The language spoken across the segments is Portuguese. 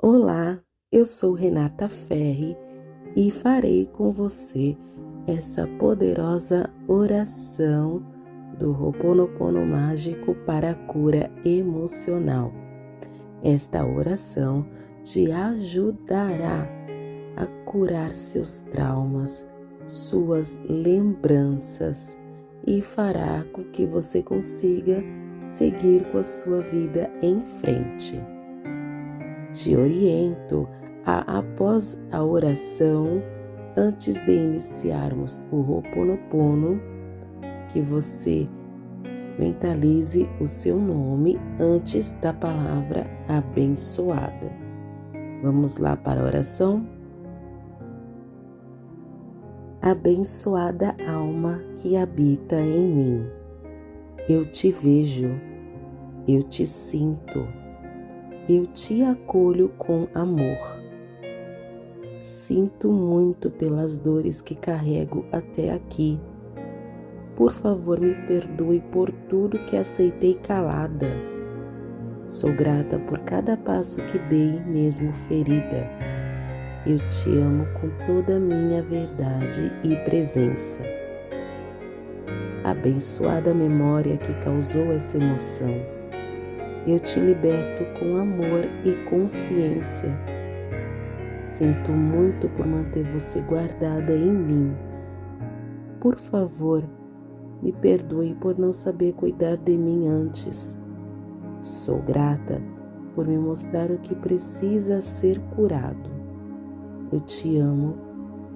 Olá, eu sou Renata Ferri e farei com você essa poderosa oração do Ho'oponopono mágico para a cura emocional. Esta oração te ajudará a curar seus traumas, suas lembranças e fará com que você consiga seguir com a sua vida em frente. Te oriento após a oração, antes de iniciarmos o Ho'oponopono, que você mentalize o seu nome antes da palavra abençoada. Vamos lá para a oração? Abençoada alma que habita em mim, eu te vejo, eu te sinto, eu te acolho com amor. Sinto muito pelas dores que carrego até aqui. Por favor, me perdoe por tudo que aceitei calada. Sou grata por cada passo que dei, mesmo ferida. Eu te amo com toda a minha verdade e presença. Abençoada memória que causou essa emoção. Eu te liberto com amor e consciência. Sinto muito por manter você guardada em mim. Por favor, me perdoe por não saber cuidar de mim antes. Sou grata por me mostrar o que precisa ser curado. Eu te amo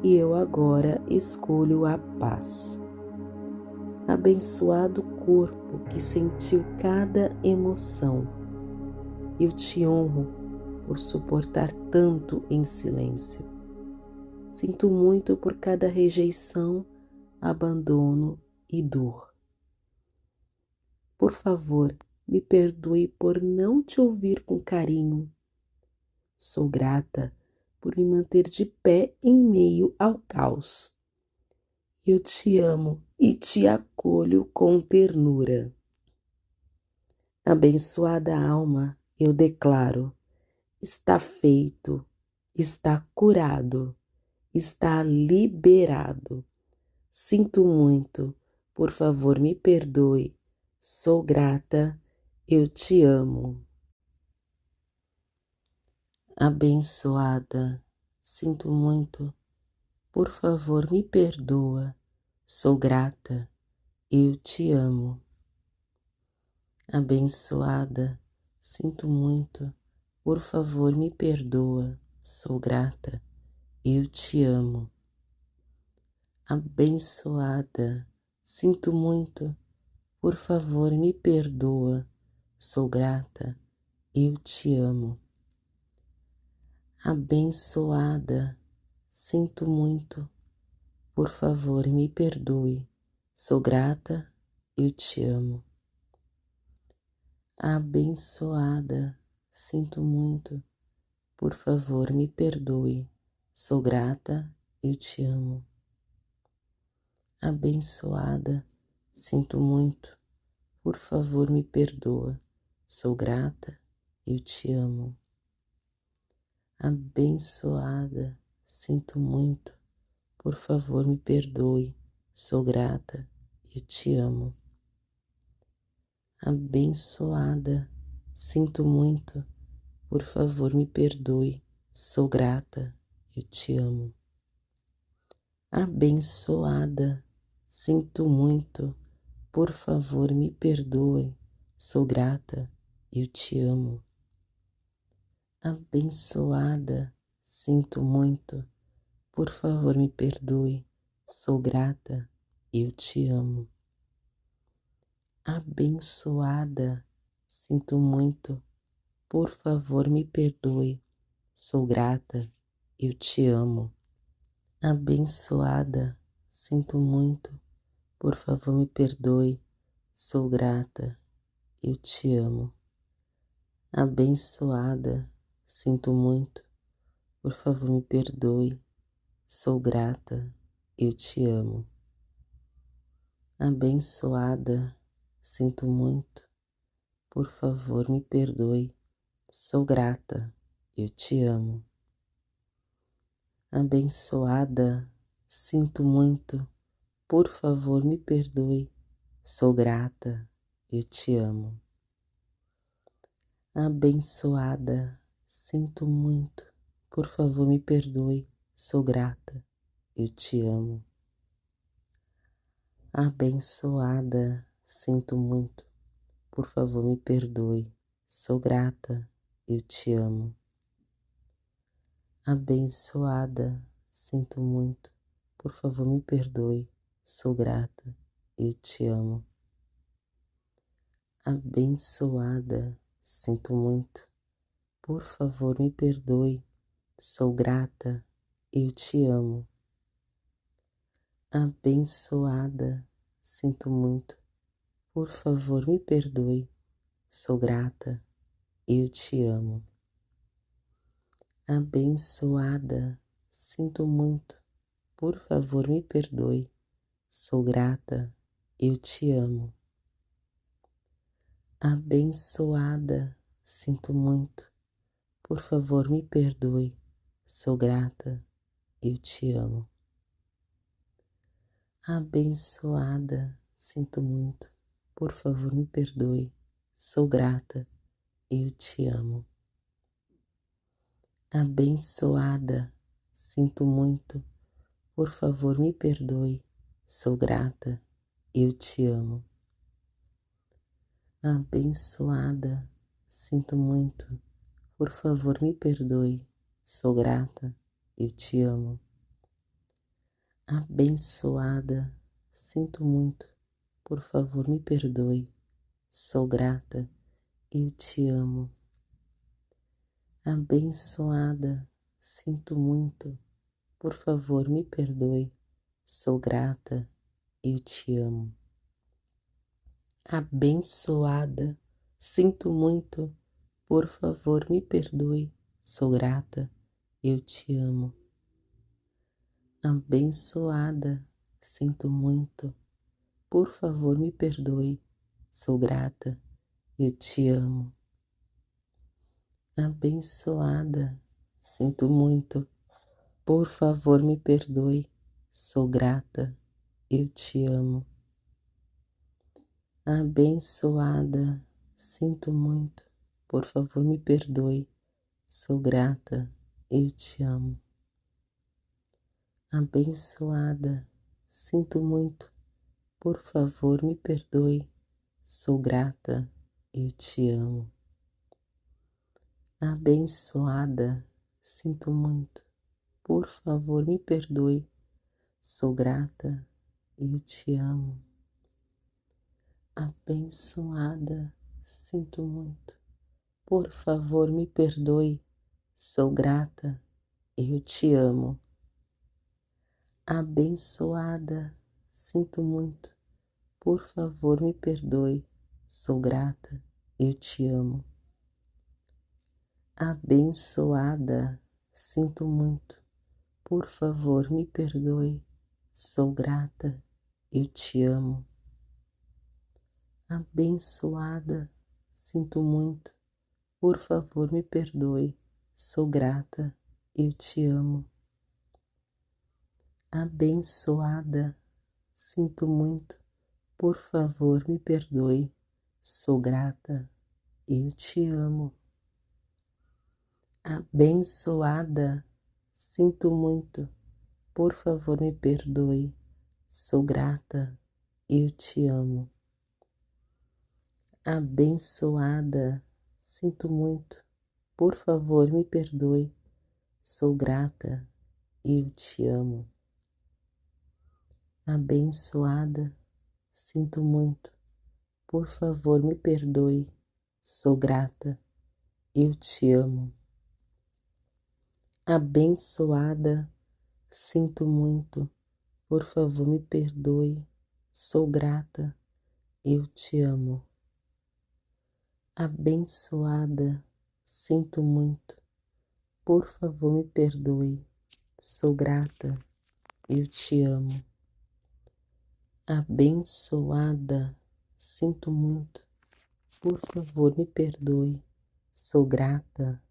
e eu agora escolho a paz. Abençoado corpo que sentiu cada emoção. Eu te honro por suportar tanto em silêncio. Sinto muito por cada rejeição, abandono e dor. Por favor, me perdoe por não te ouvir com carinho. Sou grata por me manter de pé em meio ao caos. Eu te amo e te acolho com ternura. Abençoada alma, eu declaro, está feito, está curado, está liberado. Sinto muito, por favor me perdoe, sou grata, eu te amo. Abençoada, sinto muito, por favor me perdoa, sou grata, eu te amo. Abençoada, sinto muito, por favor me perdoa, sou grata, eu te amo. Abençoada, sinto muito, por favor me perdoa, sou grata, eu te amo. Abençoada, sinto muito, por favor me perdoe, sou grata, eu te amo. Abençoada, sinto muito, por favor me perdoe, sou grata, eu te amo. Abençoada, sinto muito, por favor me perdoa, sou grata, eu te amo. Abençoada, sinto muito, por favor me perdoe, sou grata, eu te amo. Abençoada, sinto muito, por favor me perdoe, sou grata, eu te amo. Abençoada, sinto muito, por favor me perdoe, sou grata, eu te amo. Abençoada, sinto muito, por favor me perdoe, sou grata, eu te amo. Abençoada, sinto muito, por favor me perdoe, sou grata, eu te amo. Abençoada, sinto muito, por favor me perdoe, sou grata, eu te amo. Abençoada, sinto muito, por favor me perdoe, sou grata, eu te amo. Abençoada, sinto muito, por favor me perdoe, sou grata, eu te amo. Abençoada, sinto muito, por favor me perdoe, sou grata, eu te amo. Abençoada, sinto muito, por favor me perdoe, sou grata, eu te amo. Abençoada, sinto muito, por favor me perdoe, sou grata, eu te amo. Abençoada, sinto muito, por favor me perdoe, sou grata, eu te amo. Abençoada, sinto muito, por favor me perdoe, sou grata, eu te amo. Abençoada, sinto muito, por favor me perdoe, sou grata, eu te amo. Abençoada, sinto muito, por favor me perdoe, sou grata, eu te amo. Abençoada, sinto muito, por favor me perdoe, sou grata, eu te amo. Abençoada, sinto muito, por favor me perdoe, sou grata, eu te amo. Abençoada, sinto muito, por favor me perdoe, sou grata, eu te amo. Abençoada, sinto muito, por favor me perdoe, sou grata, eu te amo. Abençoada, sinto muito, por favor me perdoe, sou grata, eu te amo. Abençoada, sinto muito, por favor me perdoe, sou grata, eu te amo. Abençoada, sinto muito, por favor me perdoe, sou grata, eu te amo. Abençoada, sinto muito, por favor me perdoe, sou grata, eu te amo. Abençoada, sinto muito, por favor me perdoe, sou grata, eu te amo. Abençoada, sinto muito, por favor me perdoe, sou grata, eu te amo. Abençoada, sinto muito, por favor me perdoe, sou grata, eu te amo. Abençoada, sinto muito, por favor me perdoe, sou grata, eu te amo. Abençoada, sinto muito, por favor me perdoe, sou grata, eu te amo. Abençoada, sinto muito, por favor me perdoe, sou grata, eu te amo. Abençoada, sinto muito, por favor me perdoe, sou grata, eu te amo. Abençoada, sinto muito, por favor me perdoe, sou grata, eu te amo. Abençoada, sinto muito, por favor me perdoe, sou grata, eu te amo. Abençoada, sinto muito, por favor me perdoe, sou grata, eu te amo. Abençoada, sinto muito, por favor me perdoe, sou grata, eu te amo. Abençoada, sinto muito, por favor me perdoe, sou grata, eu te amo. Abençoada, sinto muito, por favor me perdoe, sou grata, eu te amo. Abençoada, sinto muito, por favor me perdoe, sou grata, eu te amo. Abençoada, sinto muito, por favor me perdoe, sou grata,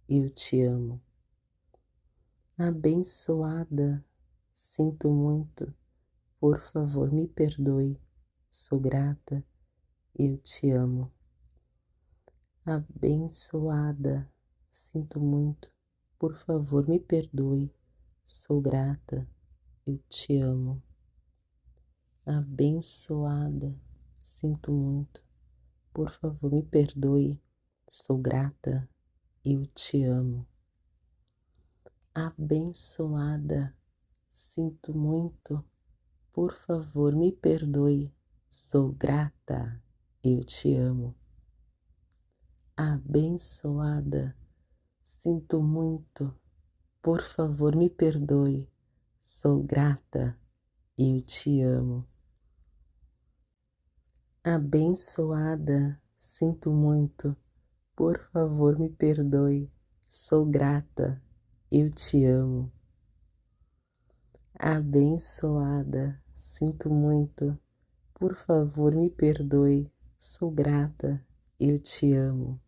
eu te amo. Abençoada, sinto muito, por favor me perdoe, sou grata, eu te amo. Abençoada, sinto muito, por favor me perdoe, sou grata, eu te amo. Abençoada, sinto muito, por favor me perdoe, sou grata, eu te amo. Abençoada, sinto muito, por favor me perdoe, sou grata, eu te amo. Abençoada, sinto muito, por favor me perdoe, sou grata, eu te amo. Abençoada, sinto muito, por favor me perdoe, sou grata, eu te amo. Abençoada, sinto muito, por favor me perdoe, sou grata, eu te amo.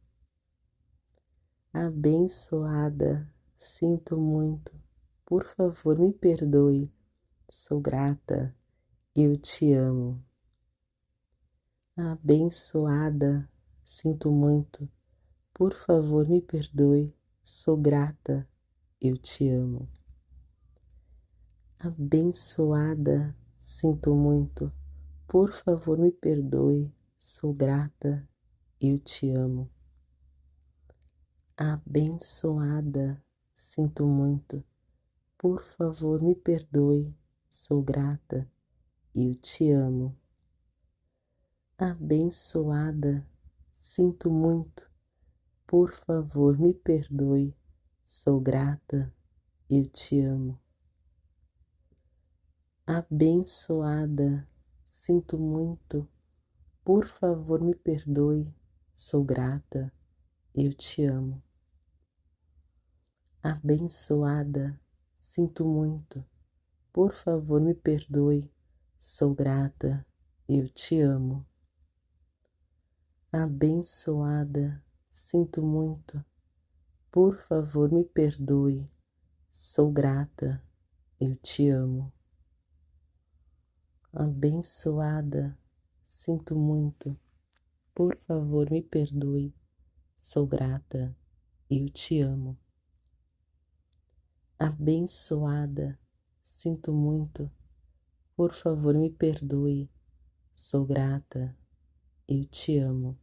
Abençoada, sinto muito, por favor me perdoe, sou grata, eu te amo. Abençoada, sinto muito, por favor me perdoe, sou grata, eu te amo. Abençoada, sinto muito, por favor me perdoe, sou grata, eu te amo. Abençoada, sinto muito, por favor me perdoe, sou grata, eu te amo. Abençoada, sinto muito, por favor me perdoe, sou grata, eu te amo. Abençoada, sinto muito, por favor me perdoe, sou grata, eu te amo. Abençoada, sinto muito, por favor me perdoe, sou grata, eu te amo. Abençoada, sinto muito, por favor me perdoe, sou grata, eu te amo. Abençoada, sinto muito, por favor me perdoe, sou grata, eu te amo. Abençoada, sinto muito, por favor me perdoe, sou grata, eu te amo.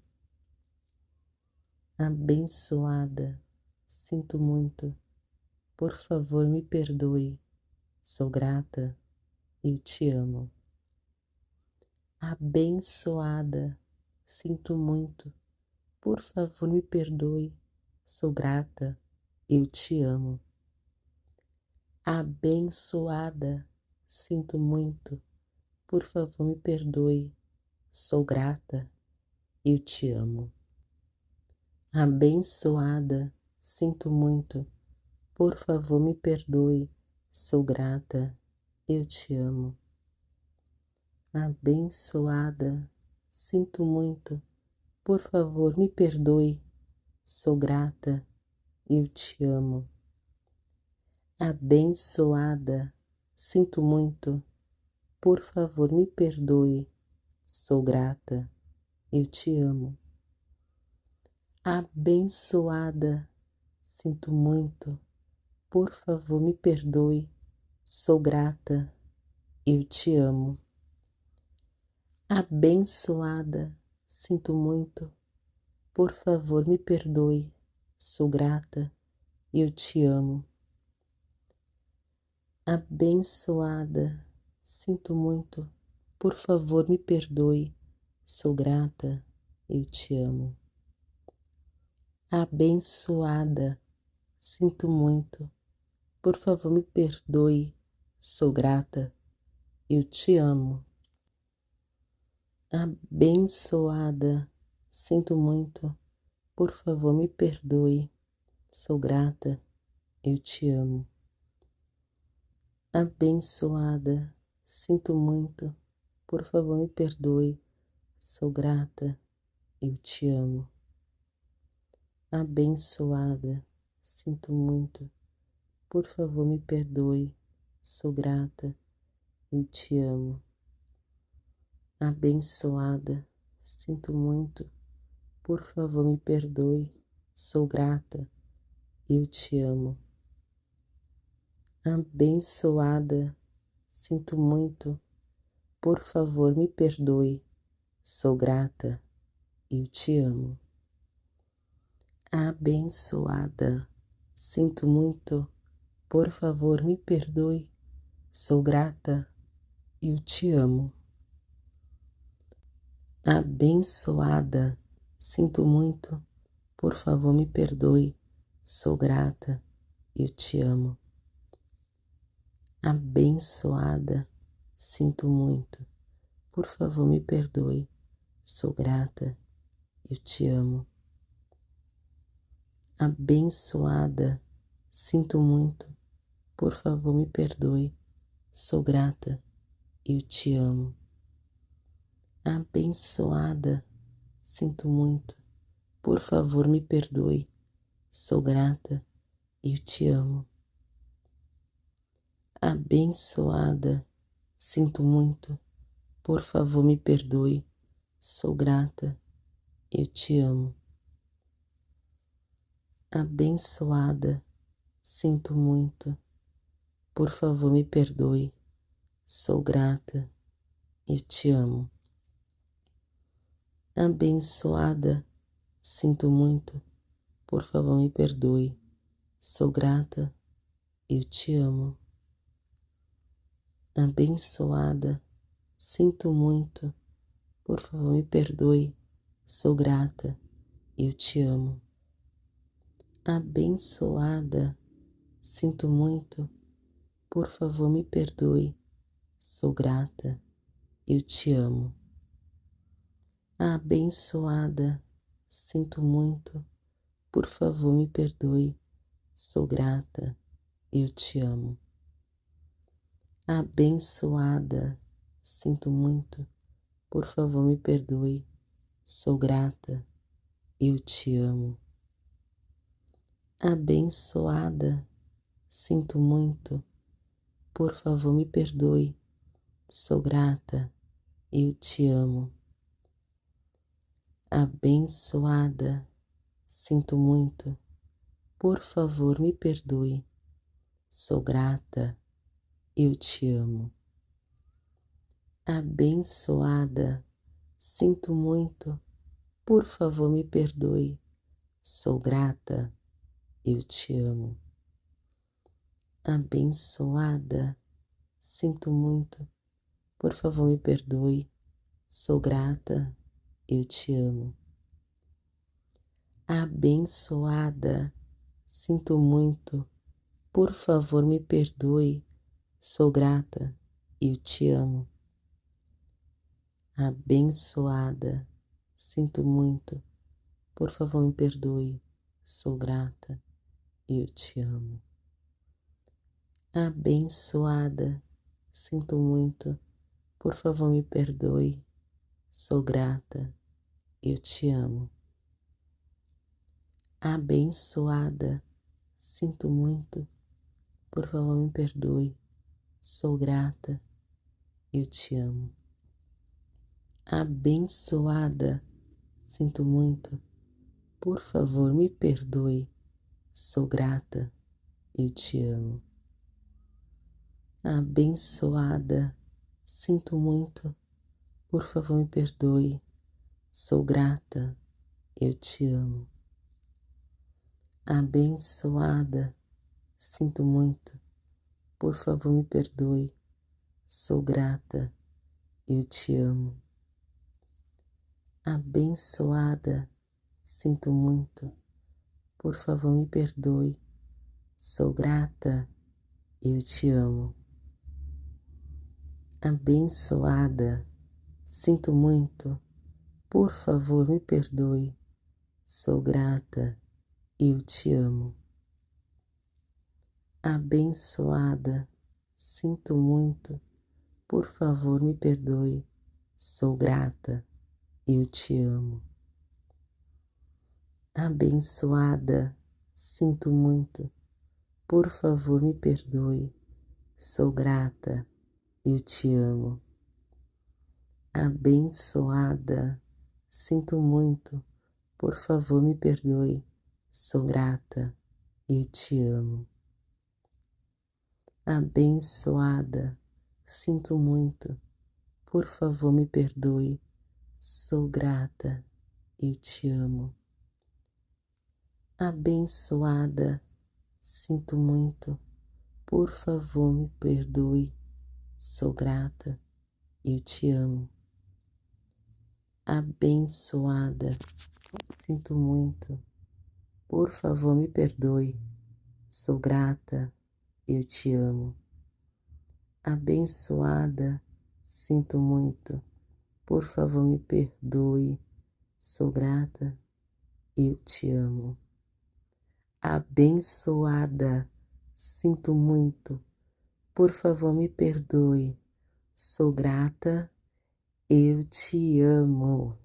Abençoada, sinto muito, por favor me perdoe, sou grata, eu te amo. Abençoada, sinto muito, por favor me perdoe, sou grata, eu te amo. Abençoada, sinto muito, por favor me perdoe, sou grata, eu te amo. Abençoada, sinto muito, por favor me perdoe, sou grata, eu te amo. Abençoada, sinto muito, por favor me perdoe, sou grata, eu te amo. Abençoada, sinto muito, por favor me perdoe, sou grata, eu te amo. Abençoada, sinto muito, por favor me perdoe, sou grata, eu te amo. Abençoada, sinto muito, por favor me perdoe, sou grata, eu te amo. Abençoada, sinto muito, por favor me perdoe, sou grata, eu te amo. Abençoada, sinto muito, por favor me perdoe, sou grata, eu te amo. Abençoada, sinto muito, por favor me perdoe, sou grata, eu te amo. Abençoada, sinto muito, por favor me perdoe, sou grata, eu te amo. Abençoada, sinto muito, por favor me perdoe, sou grata, eu te amo. Abençoada, sinto muito, por favor me perdoe, sou grata, eu te amo. Abençoada, sinto muito, por favor me perdoe, sou grata, eu te amo. Abençoada, sinto muito, por favor me perdoe, sou grata, eu te amo. Abençoada, sinto muito, por favor me perdoe, sou grata, eu te amo. Abençoada, sinto muito, por favor me perdoe, sou grata, eu te amo. Abençoada, sinto muito, por favor me perdoe, sou grata, eu te amo. Abençoada, sinto muito, por favor me perdoe, sou grata, eu te amo. Abençoada, sinto muito, por favor me perdoe, sou grata, eu te amo. Abençoada, sinto muito, por favor me perdoe, sou grata, eu te amo. Abençoada, sinto muito, por favor me perdoe, sou grata, eu te amo. Abençoada, sinto muito, por favor me perdoe, sou grata, eu te amo. Abençoada, sinto muito, por favor me perdoe, sou grata, eu te amo. Abençoada, sinto muito, por favor me perdoe, sou grata, eu te amo. Abençoada, sinto muito, por favor me perdoe, sou grata, eu te amo. Abençoada, sinto muito, por favor me perdoe, sou grata, eu te amo. Abençoada, sinto muito, por favor me perdoe, sou grata, eu te amo. Abençoada, sinto muito, por favor me perdoe, sou grata, eu te amo. Abençoada, sinto muito, por favor me perdoe, sou grata, eu te amo. Abençoada, sinto muito, por favor me perdoe, sou grata, eu te amo. Abençoada, sinto muito, por favor me perdoe, sou grata, eu te amo. Abençoada, sinto muito, por favor me perdoe, sou grata, eu te amo. Abençoada, sinto muito, por favor me perdoe, sou grata, eu te amo. Abençoada, sinto muito, por favor me perdoe, sou grata, eu te amo. Abençoada, sinto muito, por favor me perdoe, sou grata, eu te amo. Abençoada, sinto muito, por favor me perdoe, sou grata, eu te amo. Abençoada, sinto muito, por favor me perdoe, sou grata, eu te amo. Abençoada, sinto muito, por favor me perdoe, sou grata, eu te amo. Abençoada, sinto muito, por favor me perdoe, sou grata, eu te amo. Abençoada, sinto muito, por favor me perdoe, sou grata, eu te amo. Abençoada, sinto muito, por favor me perdoe, sou grata, eu te amo. Abençoada, sinto muito, por favor me perdoe, sou grata, eu te amo. Abençoada, sinto muito, por favor me perdoe, sou grata, eu te amo. Abençoada, sinto muito, por favor me perdoe, sou grata, eu te amo. Abençoada, sinto muito, por favor me perdoe, sou grata, eu te amo. Abençoada, sinto muito, por favor me perdoe, sou grata, eu te amo.